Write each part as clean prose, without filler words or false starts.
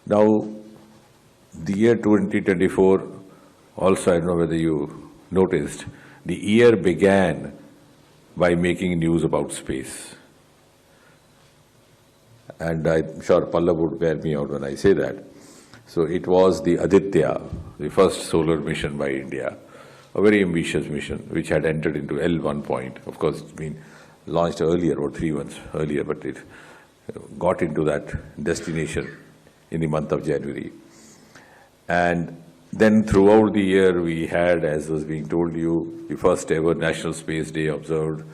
Now, the year 2024, also I don't know whether you noticed, the year began by making news about space. And I'm sure Pallav would bear me out when I say that. So it was the Aditya, the first solar mission by India, a very ambitious mission which had entered into L1 point. Of course, it's been launched earlier, or 3 months earlier, but it got into that destination in the month of January. And then throughout the year we had, as was being told you, the first ever National Space Day observed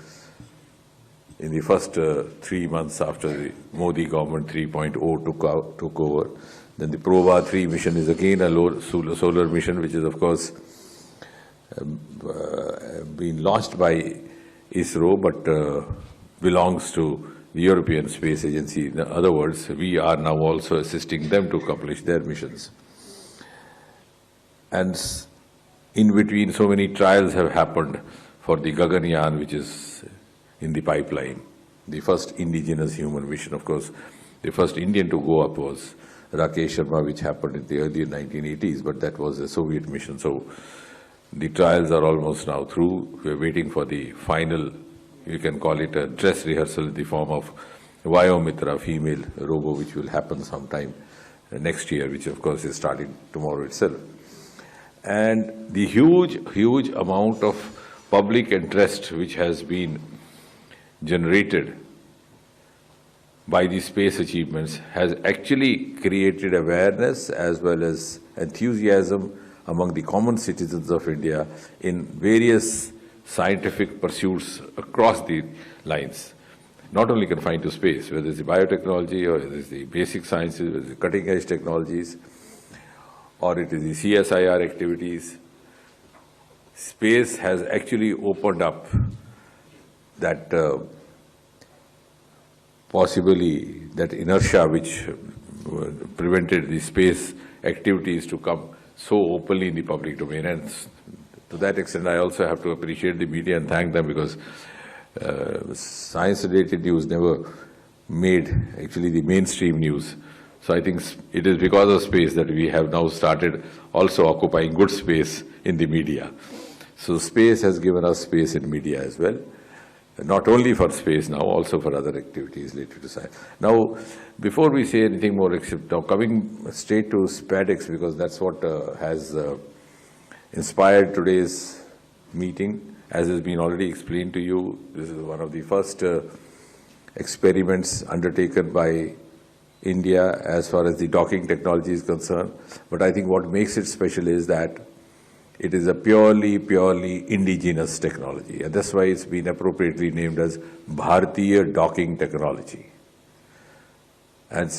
in the first 3 months after the Modi government 3.0 took over. Then the Prova 3 mission is again a solar mission, which is of course been launched by ISRO, but belongs to the European Space Agency. In other words, we are now also assisting them to accomplish their missions. And in between, so many trials have happened for the Gaganyaan, which is in the pipeline. The first indigenous human mission, of course, the first Indian to go up was Rakesh Sharma, which happened in the early 1980s, but that was a Soviet mission. So the trials are almost now through. We're waiting for the final, you can call it a dress rehearsal in the form of Vayomitra, female robo, which will happen sometime next year, which of course is starting tomorrow itself. And the huge amount of public interest which has been generated by the space achievements has actually created awareness as well as enthusiasm among the common citizens of India in various scientific pursuits across the lines, not only confined to space, whether it's the biotechnology or whether it's the basic sciences, whether it's the cutting-edge technologies, or it is the CSIR activities. Space has actually opened up that possibly that inertia which prevented the space activities to come so openly in the public domain. And to that extent, I also have to appreciate the media and thank them, because science-related news never made actually the mainstream news. So I think it is because of space that we have now started also occupying good space in the media. So space has given us space in media as well, not only for space now, also for other activities related to science. Now, before we say anything more, except now coming straight to SpaceX, because that's what has inspired today's meeting. As has been already explained to you, this is one of the first experiments undertaken by India as far as the docking technology is concerned. But I think what makes it special is that it is a purely indigenous technology. And that's why it's been appropriately named as Bharatiya docking technology. And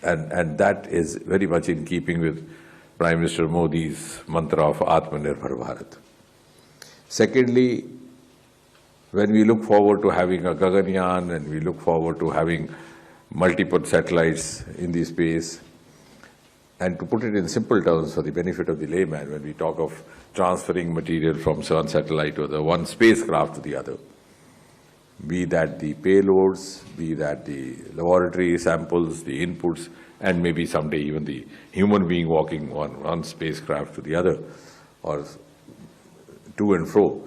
that is very much in keeping with Prime Minister Modi's mantra of Atmanirbhar Bharat. Secondly, when we look forward to having a Gaganyaan and we look forward to having multiple satellites in the space, and to put it in simple terms for the benefit of the layman, when we talk of transferring material from one satellite to the one spacecraft to the other, be that the payloads, be that the laboratory samples, the inputs, and maybe someday even the human being walking one spacecraft to the other, or to and fro,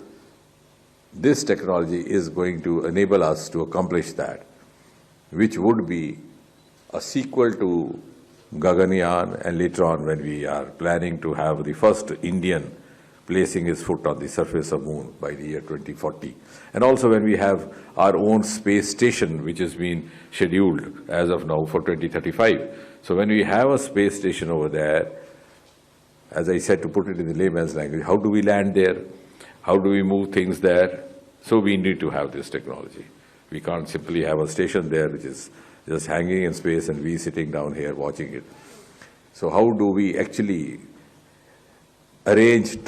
this technology is going to enable us to accomplish that, which would be a sequel to Gaganyaan, and later on when we are planning to have the first Indian placing his foot on the surface of moon by the year 2040. And also when we have our own space station, which has been scheduled as of now for 2035. So when we have a space station over there, as I said, to put it in the layman's language, how do we land there? How do we move things there? So we need to have this technology. We can't simply have a station there which is just hanging in space and we sitting down here watching it. So how do we actually arrange